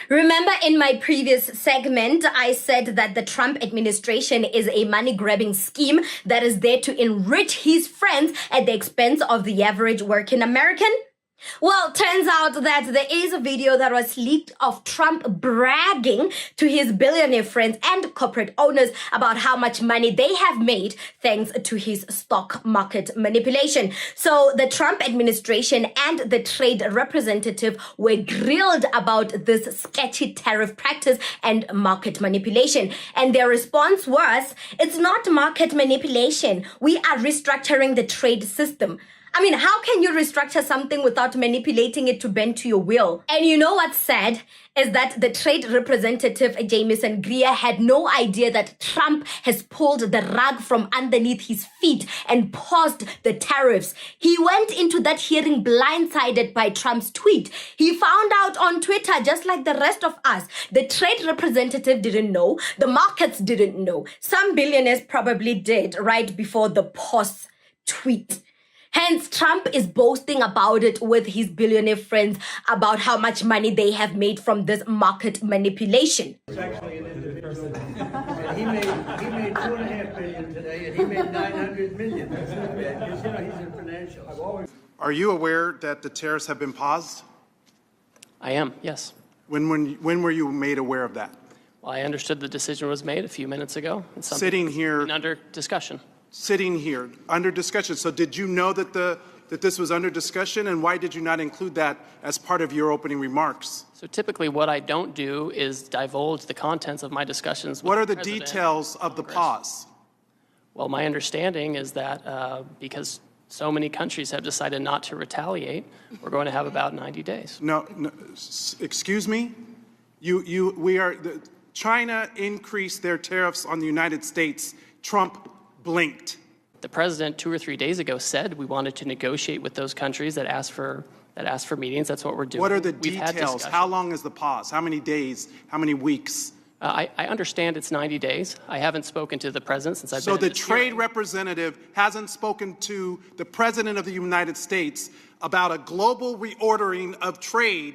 Remember in my previous segment, I said that the Trump administration is a money-grabbing scheme that is there to enrich his friends at the expense of the average working American? Well, turns out that there is a video that was leaked of Trump bragging to his billionaire friends and corporate owners about how much money they have made thanks to his stock market manipulation. So the Trump administration and the trade representative were grilled about this sketchy tariff practice and market manipulation. And their response was, it's not market manipulation. We are restructuring the trade system. I mean, how can you restructure something without manipulating it to bend to your will? And you know what's sad is that the trade representative, Jamieson Greer, had no idea that Trump has pulled the rug from underneath his feet and paused the tariffs. He went into that hearing blindsided by Trump's tweet. He found out on Twitter, just like the rest of us. The trade representative didn't know. The markets didn't know. Some billionaires probably did right before the pause tweet. Hence, Trump is boasting about it with his billionaire friends about how much money they have made from this market manipulation. It's actually an individual. He made $2.5 billion today, and he made $900 million. That's not bad. Because, he's in financials. Are you aware that the tariffs have been paused? I am, yes. When were you made aware of that? Well, I understood the decision was made a few minutes ago. And Sitting here. Under discussion. Sitting here under discussion. So did you know that that this was under discussion, and why did you not include that as part of your opening remarks? So typically what I don't do is divulge the contents of my discussions with What are the President details of the pause? Well, my understanding is that because so many countries have decided not to retaliate, we're going to have about 90 days. No, excuse me? China increased their tariffs on the United States. Trump blinked. The president 2 or 3 days ago said we wanted to negotiate with those countries that asked for meetings. That's what we're doing. What are the details? How long is the pause? How many days? How many weeks? I understand it's 90 days. I haven't spoken to the president since I've been in So the this trade hearing. representative hasn't spoken to the president of the United States about a global reordering of trade.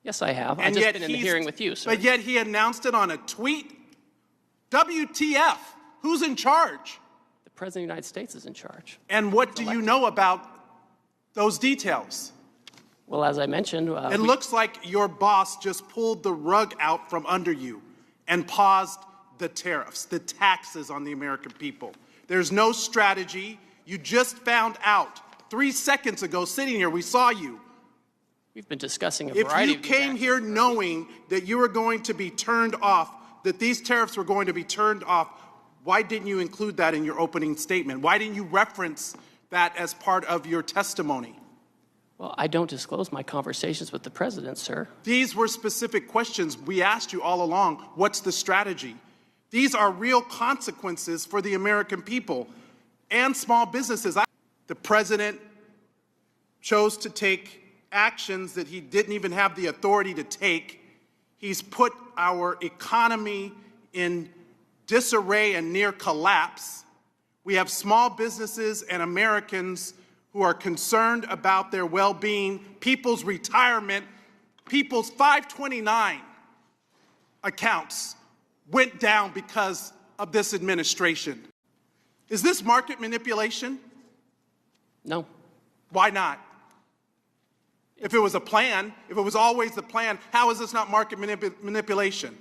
Yes, I have. I've And just yet been in the hearing with you, sir. But yet he announced it on a tweet. WTF? Who's in charge? The president of the United States is in charge. And what do you know about those details? Well, as I mentioned, It looks like your boss just pulled the rug out from under you and paused the tariffs, the taxes on the American people. There's no strategy. You just found out 3 seconds ago sitting here. We saw you. we've been discussing a If variety you of these came actions. here knowing that you were going to be turned off, that these tariffs were going to be turned off, why didn't you include that in your opening statement? Why didn't you reference that as part of your testimony? Well, I don't disclose my conversations with the president, sir. These were specific questions we asked you all along. What's the strategy? These are real consequences for the American people and small businesses. The president chose to take actions that he didn't even have the authority to take. He's put our economy in disarray and near collapse. We have small businesses and Americans who are concerned about their well-being, people's retirement, people's 529 accounts went down because of this administration. Is this market manipulation? No. Why not? If it was a plan, if it was always the plan, how is this not market manipulation?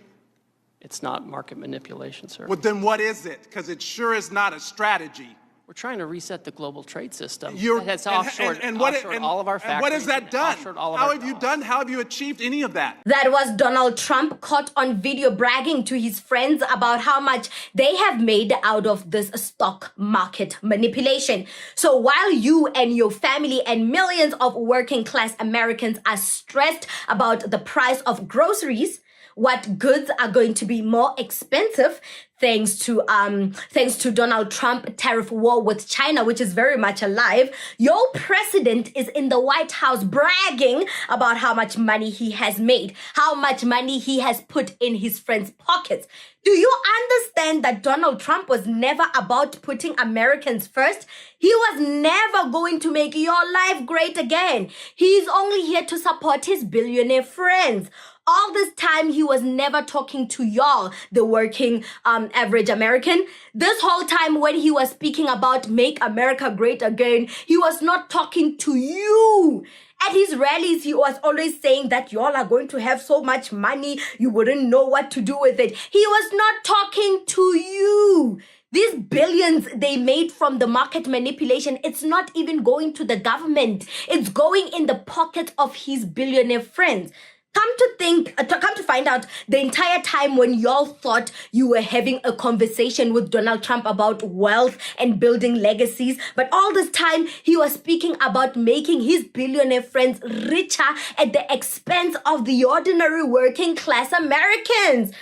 It's not market manipulation, sir. Well, then what is it? Because it sure is not a strategy. We're trying to reset the global trade system. You're, It has offshored, offshored all of our factories. and what has that done? Offshored all of How our have you jobs. done? How have you achieved any of that? That was Donald Trump caught on video bragging to his friends about how much they have made out of this stock market manipulation. So while you and your family and millions of working class Americans are stressed about the price of groceries, what goods are going to be more expensive, thanks to Donald Trump tariff war with China, which is very much alive. Your president is in the White House bragging about how much money he has made, how much money he has put in his friends' pockets. Do you understand that Donald Trump was never about putting Americans first? He was never going to make your life great again. He's only here to support his billionaire friends. All this time, he was never talking to y'all, the working average American. This whole time when he was speaking about make America great again, he was not talking to you. At his rallies, he was always saying that y'all are going to have so much money, you wouldn't know what to do with it. He was not talking to you. These billions they made from the market manipulation, it's not even going to the government. It's going in the pocket of his billionaire friends. Come to find out, the entire time when y'all thought you were having a conversation with Donald Trump about wealth and building legacies, but all this time he was speaking about making his billionaire friends richer at the expense of the ordinary working class Americans.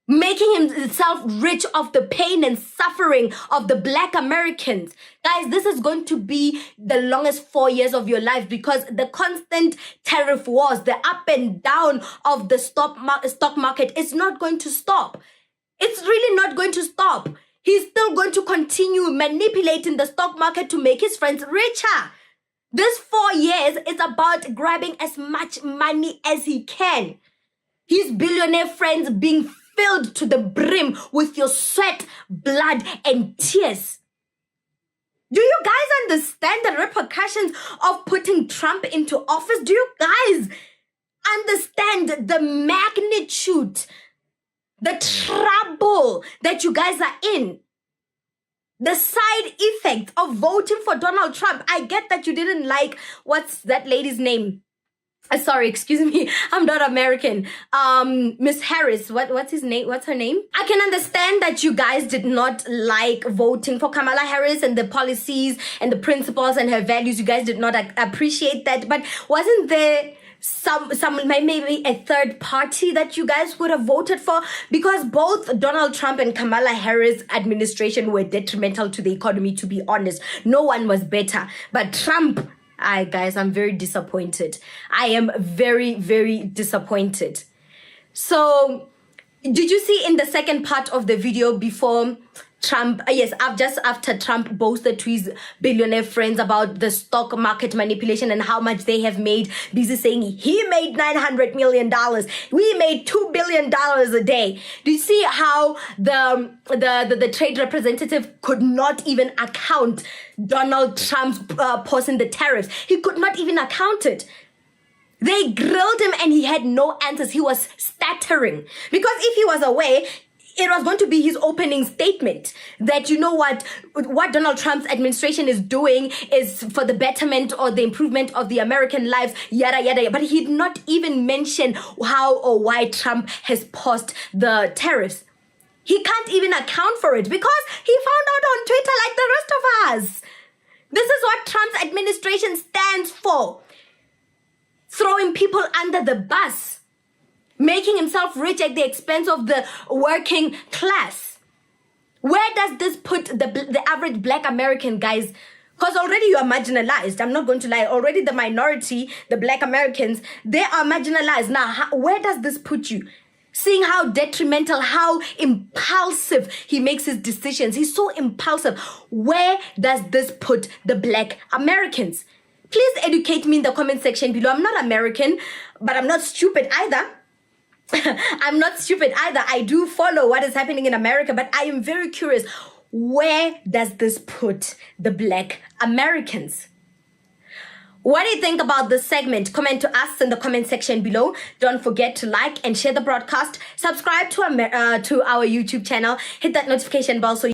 Making himself rich of the pain and suffering of the Black Americans. Guys, this is going to be the longest 4 years of your life because the constant tariff wars, the up and down of the stock market is not going to stop. It's really not going to stop. He's still going to continue manipulating the stock market to make his friends richer. This 4 years is about grabbing as much money as he can. His billionaire friends being filled to the brim with your sweat, blood, and tears. Do you guys understand the repercussions of putting Trump into office? Do you guys understand the magnitude, the trouble that you guys are in? The side effects of voting for Donald Trump. I get that you didn't like, what's that lady's name? Sorry, excuse me. I'm not American. Miss Harris. What's his name? What's her name? I can understand that you guys did not like voting for Kamala Harris and the policies and the principles and her values. You guys did not appreciate that. But wasn't there some maybe a third party that you guys would have voted for? Because both Donald Trump and Kamala Harris administration were detrimental to the economy, to be honest. No one was better. But Trump, guys, I'm very disappointed. I am very, very disappointed. So, did you see in the second part of the video before Trump, just after Trump boasted to his billionaire friends about the stock market manipulation and how much they have made, busy saying he made $900 million. We made $2 billion a day. Do you see how the trade representative could not even account Donald Trump's posting the tariffs? He could not even account it. They grilled him and he had no answers. He was stuttering. Because if he was aware, it was going to be his opening statement that, you know what Donald Trump's administration is doing is for the betterment or the improvement of the American lives, yada, yada, yada. But he did not even mention how or why Trump has paused the tariffs. He can't even account for it because he found out on Twitter like the rest of us. This is what Trump's administration stands for. Throwing people under the bus. Making himself rich at the expense of the working class. Where does this put the average Black American, guys? Because already you are marginalized. I'm not going to lie. Already the minority, the Black Americans, they are marginalized. Now, where does this put you? Seeing how detrimental, how impulsive he makes his decisions. He's so impulsive. Where does this put the Black Americans? Please educate me in the comment section below. I'm not American, but I'm not stupid either. I'm not stupid either. I do follow what is happening in America, but I am very curious. Where does this put the Black Americans? What do you think about this segment? Comment to us in the comment section below. Don't forget to like and share the broadcast. Subscribe to our YouTube channel. Hit that notification bell so